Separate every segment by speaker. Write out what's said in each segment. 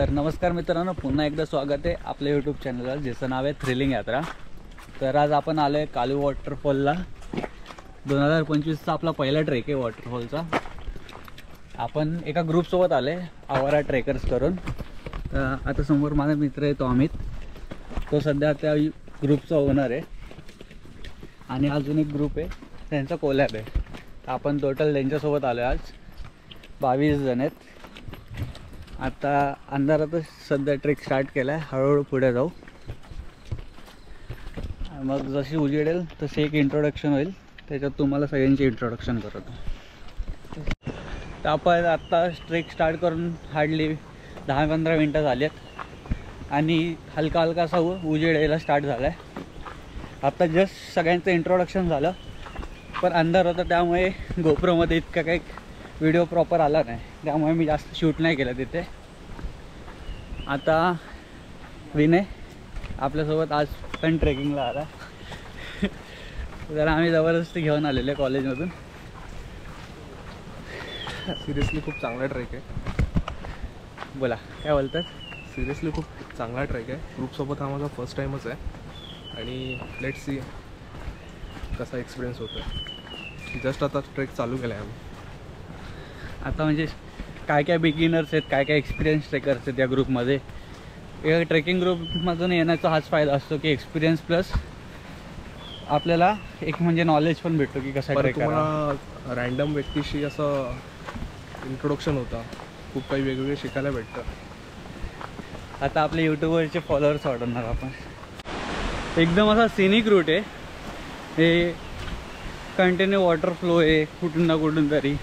Speaker 1: तर नमस्कार मित्रांनो, पुन्हा एकदा स्वागत आहे आपल्या यूट्यूब चॅनलला, ज्याचं नाव आहे थ्रिलिंग यात्रा। तर आज आपण आलो आहे कालू वॉटरफॉलला। 2025चा आपला पहिला ट्रेक आहे वॉटरफॉलचा। आपण एका ग्रुपसोबत आले, आवारा ट्रेकर्स करून। तर आता समोर माझा मित्र आहे तो अमित, तो सध्या त्या ग्रुपचा ओनर आहे। आणि अजून एक ग्रुप आहे, त्यांचा कोलॅब आहे। आपण टोटल त्यांच्यासोबत आलो आहे आज 22 जण आहेत। आता अंधारातच सध्या ट्रेक स्टार्ट केला आहे, हळूहळू पुढे जाऊ। मग जशी उजेडेल तसे एक इंट्रोडक्शन होईल, त्याच्यात तुम्हाला सगळ्यांची इंट्रोडक्शन करतो। तर आपण आत्ता ट्रेक स्टार्ट करून हार्डली 10-15 मिनटं झाली आहेत आणि हलका हलकासा उजेड यायला स्टार्ट झाला आहे। आत्ता जस्ट सगळ्यांचं इंट्रोडक्शन झालं, पण अंधार होता त्यामुळे गोप्रोमध्ये इतका काही व्हिडिओ प्रॉपर आला नाही, त्यामुळे मी जास्त शूट नाही केलं तिथे। आता विनय आपल्यासोबत आज पण ट्रेकिंगला आला। जरा आम्ही जबरदस्ती घेऊन आलेले कॉलेजमधून।
Speaker 2: सिरियसली खूप चांगला ट्रेक आहे।
Speaker 1: बोला काय बोलतात?
Speaker 2: सिरियसली खूप चांगला ट्रेक आहे। ग्रुपसोबत हा माझा फर्स्ट टाईमच आहे आणि लेट्स सी कसा एक्सपिरियन्स होतो आहे। जस्ट आता ट्रेक चालू केला आहे आम्ही।
Speaker 1: आता म्हणजे काय काय बिगिनर्स आहेत, काय काय एक्सपिरियन्स ट्रेकर्स आहेत या ग्रुपमध्ये। या ट्रेकिंग ग्रुपमधून येण्याचा हाच फायदा असतो की एक्सपिरियन्स प्लस आपल्याला एक म्हणजे नॉलेज पण भेटतो की कसं ट्रेक करायचं।
Speaker 2: रँडम व्यक्तीशी असं इंट्रोडक्शन होता, खूप काही वेगवेगळे शिकायला भेटतं।
Speaker 1: आता आपले यूट्यूबवरचे फॉलोअर्स वाढवणार आपण। एकदम असा सिनिक रूट आहे हे, कंटिन्यू वॉटर फ्लो आहे कुठून ना कुठून तरी,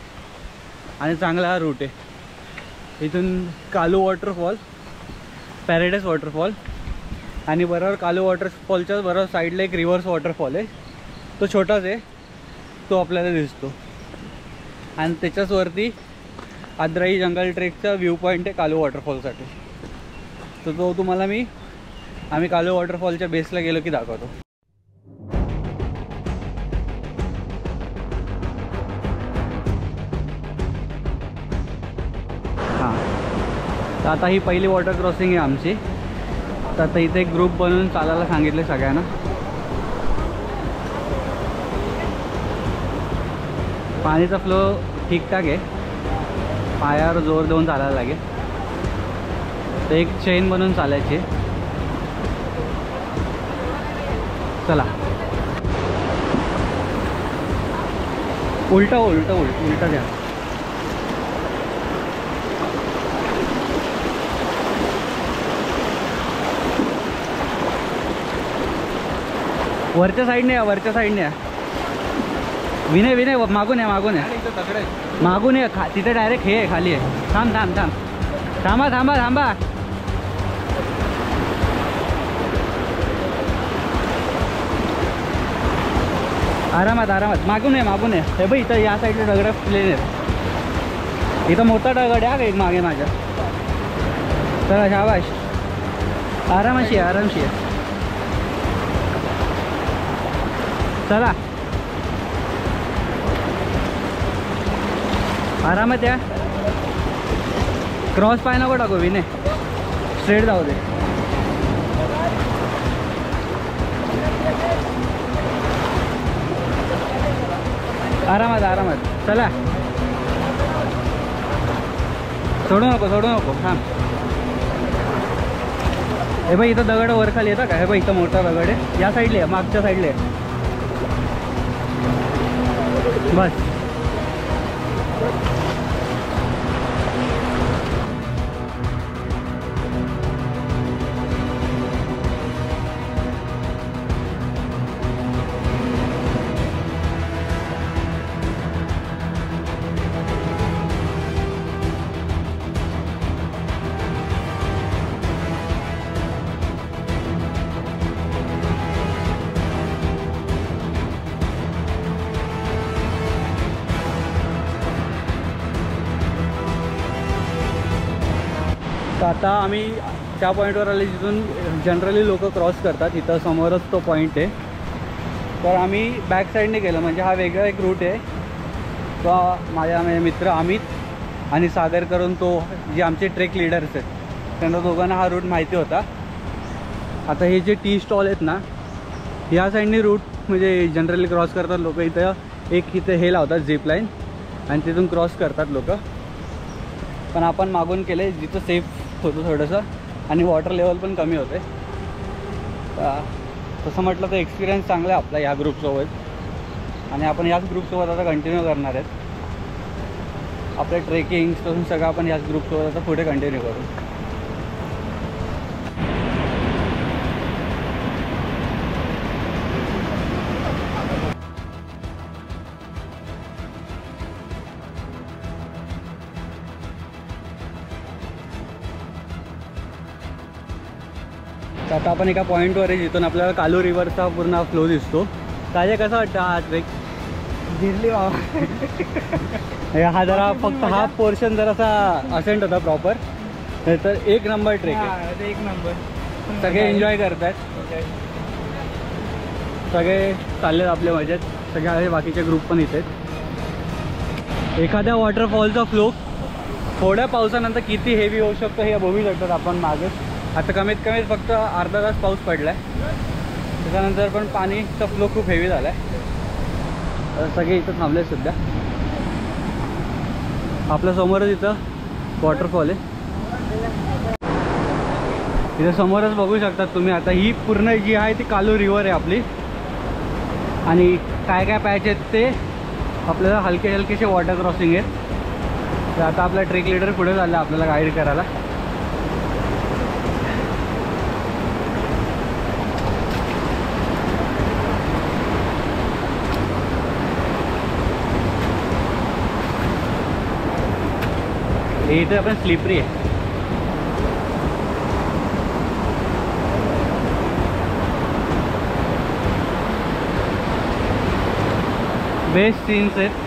Speaker 1: आणि चांगला हा रूट आहे। इथून कालू वॉटरफॉल, पॅराडाईस वॉटरफॉल आणि बरोबर कालू वॉटरफॉलच्या बरोबर साईडला एक रिव्हर्स वॉटरफॉल आहे, तो छोटाच आहे, तो आपल्याला दिसतो। आणि त्याच्याच वरती आद्राई जंगल ट्रेकचा व्ह्यू पॉईंट आहे कालू वॉटरफॉलसाठी। तर तो तुम्हाला आम्ही कालू वॉटरफॉलच्या बेसला गेलो की दाखवतो। तर आता ही पहिली वॉटर क्रॉसिंग आहे आमची। तर आता इथे एक ग्रुप बनवून चालायला सांगितले सगळ्यांना। पाणीचा फ्लो ठीकठाक आहे, पायावर जोर देऊन चालायला लागेल। तर एक चेन बनवून चालायची। चला उलटा उलटा उलटा उलटा द्या। वरच्या साईडने या, वरच्या साईडने या। विनय विनय मागून या, मागून या, मागून या। तिथे डायरेक्ट हे आहे, खाली आहे। थांब थांब थांब, थांबा थांबा थांबा। आरामात आरामात, मागून या मागून या। हे बघ इथं या साईडला दगड प्लेन आहेत, इथं मोठा दगड आहे एक मागे माझ्या। चला शाबाश, आरामाशी आरामशी आहे। चला आरामात या। क्रॉस पाय नको टाकू विनय, स्ट्रेट जाऊ दे। आरामात आरामात, चला सोडू नको सोडू नको, थांब। हे बाई इथं दगड वर खाली येतं का? हे बाई इथं मोठा दगड आहे, या साईडला आहे, मागच्या साईडला आहे। बस आता आम्ही त्या पॉईंटवर आले जिथून जनरली लोक क्रॉस करतात। इथं समोरच तो पॉईंट आहे। तर आम्ही बॅक साईडने गेलो, म्हणजे हा वेगळा एक रूट आहे। तो माझे मित्र अमित आणि सागर करून तो जे आमचे ट्रेक लीडर्स आहेत त्यांना दोघांना हा रूट माहिती होता. आता हे जे टी स्टॉल आहेत ना, ह्या साईडनी रूट म्हणजे जनरली क्रॉस करतात लोक. इथं इथे हे लावतात झिप लाईन आणि तिथून क्रॉस करतात लोक. पण आपण मागून केले जिथं सेफ होतं थोडंसं आणि वॉटर लेवल पण कमी होते. तसं म्हटलं तर एक्सपिरियन्स चांगला आहे आपला ह्या ग्रुपसोबत आणि आपण ह्याच ग्रुपसोबत आता कंटिन्यू करणार आहेत. आपले ट्रेकिंग सगळं आपण ह्याच ग्रुपसोबत आता पुढे कंटिन्यू करू. आता आपण एका पॉईंटवर आहे जिथून आपल्याला कालू रिव्हरचा पूर्ण फ्लो दिसतो. काय कसं वाटतं हा ट्रेक?
Speaker 3: गिरली बाबा.
Speaker 1: हा जरा फक्त हा पोर्शन जरासा असेंट होता प्रॉपर, तर एक नंबर ट्रेक आहे.
Speaker 3: एक नंबर.
Speaker 1: सगळे एन्जॉय करतात, सगळे चाललेत आपल्या मजेत. सगळे बाकीचे ग्रुप पण इथे. एखाद्या वॉटरफॉलचा फ्लो थोड्या पावसानंतर किती हेवी होऊ शकतो हे बघू शकतात आपण मागे. आता कमीत कमी फक्त अर्धा तास पाऊस पडला आहे, त्याच्यानंतर पण पाणीचा फ्लो खूप हेवी झाला आहे. सगळे इथं थांबले सध्या. आपल्या समोरच इथं वॉटरफॉल आहे. इथं समोरच बघू शकतात तुम्ही. आता ही पूर्ण जी आहे ती कालू रिव्हर आहे आपली आणि काय काय पॅच आहेत ते आपल्याला हलकेसे वॉटर क्रॉसिंग आहेत. तर आता आपला ट्रेक लीडर पुढे झाला आपल्याला गाईड करायला. हे इथे आपण स्लिपरी आहे. बेस्ट सीन्स आहेत.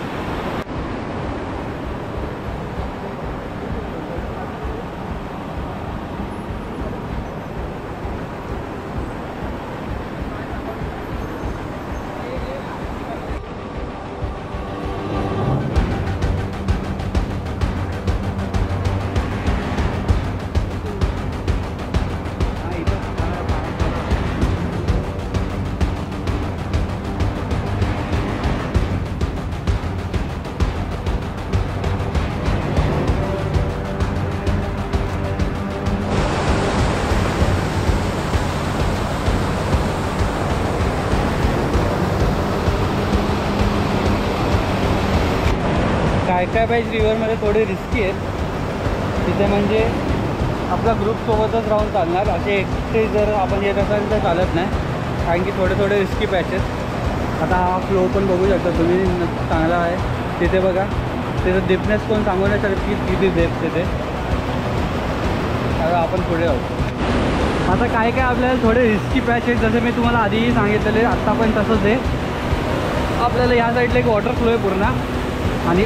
Speaker 1: काय पाहिजे रिव्हरमध्ये थोडे रिस्की आहेत तिथे, म्हणजे आपला ग्रुपसोबतच राहून चालणार. असे एकटे जर आपण येत असाल तर चालत नाही, कारण की थोडे रिस्की पॅचेस. आता हा फ्लो पण बघू शकता तुम्ही, चांगला आहे. तिथे बघा त्याचं डिपनेस पण सांगू नाही शकत की किती डेप्थ तिथे. आता आपण पुढे जाऊ. आता काय आपल्याला थोडे रिस्की पॅच आहेत, जसे मी तुम्हाला आधीही सांगितलेले, आत्ता पण तसंच आहे. आपल्याला या साईडला एक वॉटर फ्लो आहे पूर्ण आणि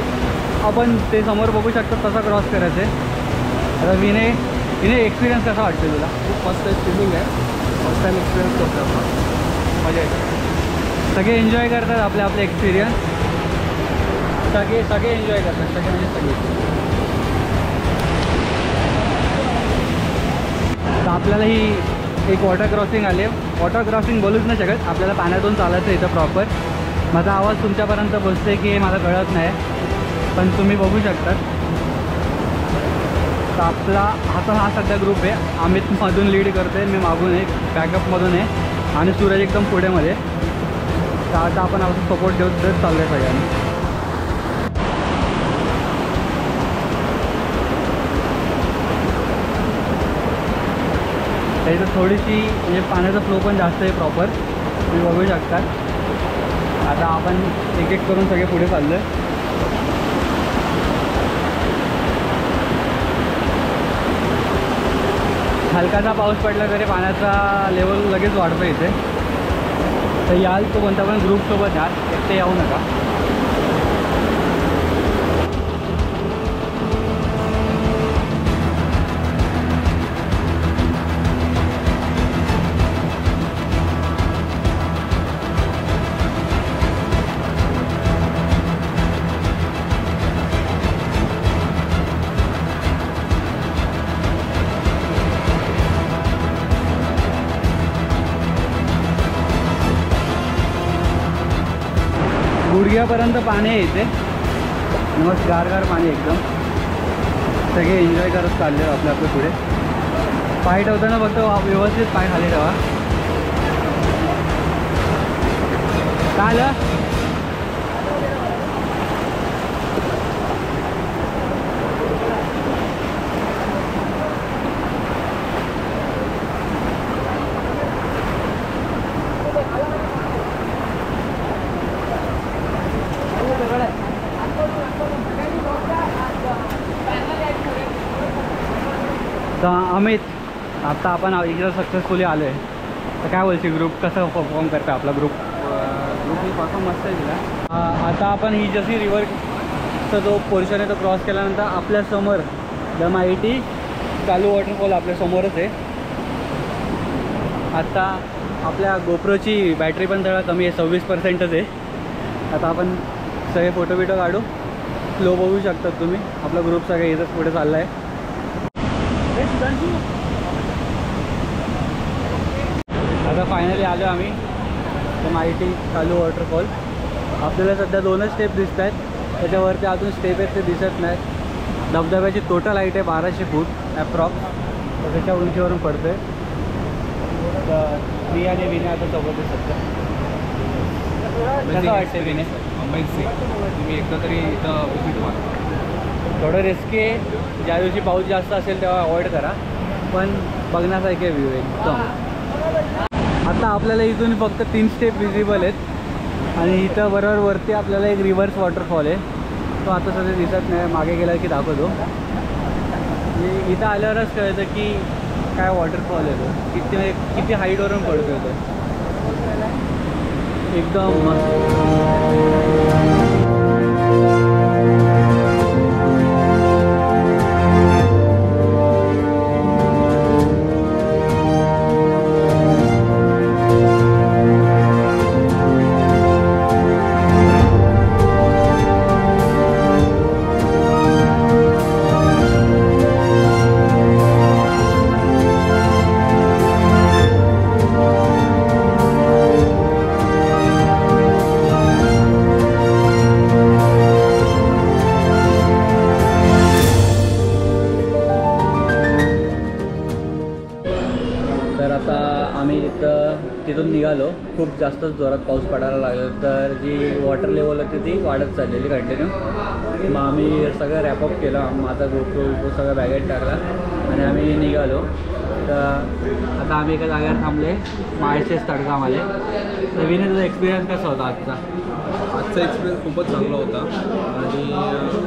Speaker 1: आपण ते समोर बघू शकतो तसा क्रॉस करायचं आहे. आता विने एक्सपिरियन्स कसा वाटतो तुला?
Speaker 2: खूप मस्त स्विमिंग आहे. फर्स्ट टाईम एक्सपिरियन्स करतो आपण, मजा येते.
Speaker 1: सगळे एन्जॉय करतात आपले एक्सपिरियन्स. सगळे एन्जॉय करतात, सगळे म्हणजे सगळे. तर आपल्याला ही एक वॉटर क्रॉसिंग आली आहे. वॉटर क्रॉसिंग बोलूच नाही शकत, आपल्याला पाण्यातून चालायचं आहे इथं प्रॉपर. माझा आवाज तुमच्यापर्यंत पोचते की मला कळत नाही, पण तुम्ही बघू शकता. तर आपला हा सध्या ग्रुप आहे. अमित मधून लीड करते, मी मागून आहे, बॅकअपमधून आहे आणि सूरज एकदम पुढेमध्ये. तर आता आपण असं सपोर्ट देत चाललं आहे सगळ्यांनी. इथं थोडीशी म्हणजे पाण्याचा फ्लो पण जास्त आहे प्रॉपर, तुम्ही बघू शकता. आता आपण एक एक करून सगळे पुढे चाललो आहे. हलकासा पाऊस पडला तरी पाण्याचा लेवल लगेच वाढतो इथे. तर याल तो कोणता पण ग्रुपसोबत याल, एकटे येऊ नका. गुडघ्यापर्यंत पाणी आहे इथे. मस्त गारगार पाणी एकदम. सगळे एन्जॉय करत चालले आपल्या पुढे. पाय ठेवताना फक्त व्यवस्थित पाय खाली ठेवा. काय आलं? तर अमित, आता आपण इकडं सक्सेसफुली आलो आहे. तर काय बोलशील, ग्रुप कसं परफॉर्म करता आपला ग्रुप?
Speaker 2: ग्रुपनी परफॉर्म मस्त आहे तिला.
Speaker 1: आता आपण ही जशी रिव्हरचा जो पोर्शन आहे तो क्रॉस केल्यानंतर आपल्यासमोर द माहिती चालू वॉटरफॉल आपल्यासमोरच आहे. आता आपल्या गोप्रोची बॅटरी पण थोडा कमी आहे, 26%च आहे. आता आपण सगळे फोटो बिटो काढू. फ्लो बघू शकतात तुम्ही. आपला ग्रुप सगळं इथंच पुढे चालला आहे. आता फायनली आलो आम्ही तर माहिती चालू वॉटरफॉल. आपल्याला सध्या 2च स्टेप दिसत आहेत. त्याच्यावरती अजून स्टेप आहेत ते दिसत नाहीत. धबधब्याची टोटल हाईट आहे 1200 फूट ॲप्रॉक्स. तर त्याच्या उंचीवरून पडते. तर मी आणि विनय आता सोबत आहे सध्या. कसं वाटतं विनय?
Speaker 2: अमेझिंग. तुम्ही एकदा तरी इथं विजिट मारा.
Speaker 1: थोडं रिस्की आहे. ज्या दिवशी पाऊस जास्त असेल तेव्हा अवॉइड करा, पण बघण्यासारखे व्ह्यू आहे एकदम. आता आपल्याला इथून फक्त 3 स्टेप विजिबल आहेत आणि इथं बरोबर वरती आपल्याला एक रिव्हर्स वॉटरफॉल आहे. तो आता सध्या दिसत नाही, मागे गेला की दाखवतो. इथं आल्यावरच कळतं की काय वॉटरफॉल आहे तो, किती हाईटवरून पडतो तो. एकदम मस्त. तर आता आम्ही तिथून निघालो. खूप जास्तच जोरात पाऊस पडायला लागला. तर जी वॉटर लेवल होती ती वाढत चाललेली कंटिन्यू. मग आम्ही सगळं रॅपअप केलं. माझा गोप्रो सगळं बॅगेत टाकला आणि आम्ही निघालो. तर आता आम्ही एका जागेवर थांबले. माळशेज तडगाम आले. तर विनय, तुझा एक्सपिरियन्स कसा होता आजचा?
Speaker 2: आजचा एक्सपिरियन्स खूपच चांगला होता आणि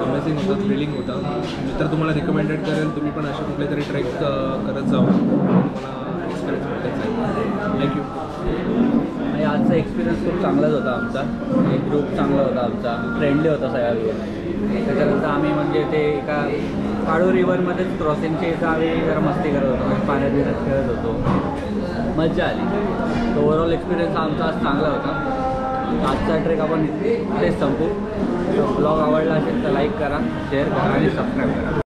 Speaker 2: अमेझिंग होता, थ्रिलिंग होता. मी तर तुम्हाला रिकमेंडेड करेल, तुम्ही पण असे कुठले तरी ट्रेक करत जावा. तुम्हाला एक्सपिरियन्स भेटायचा आहे. थँक्यू.
Speaker 1: आणि आजचा एक्सपिरियन्स खूप चांगलाच होता आमचा. एक ग्रुप चांगला होता आमचा, फ्रेंडली होता सगळा ग्रुप. त्याच्यानंतर आम्ही म्हणजे ते एका काळू रिव्हरमध्येच क्रॉसिंगच्या इथं आम्ही जरा मस्ती करत होतो, पाण्यात बिण्यात खेळत होतो. मजा आली. ओव्हरऑल एक्सपिरियन्स आमचा आज चांगला होता. आजचा ट्रेक आपण इथेच संपू. ब्लॉग आवडला असेल तर लाईक करा, शेअर करा आणि सबस्क्राईब करा.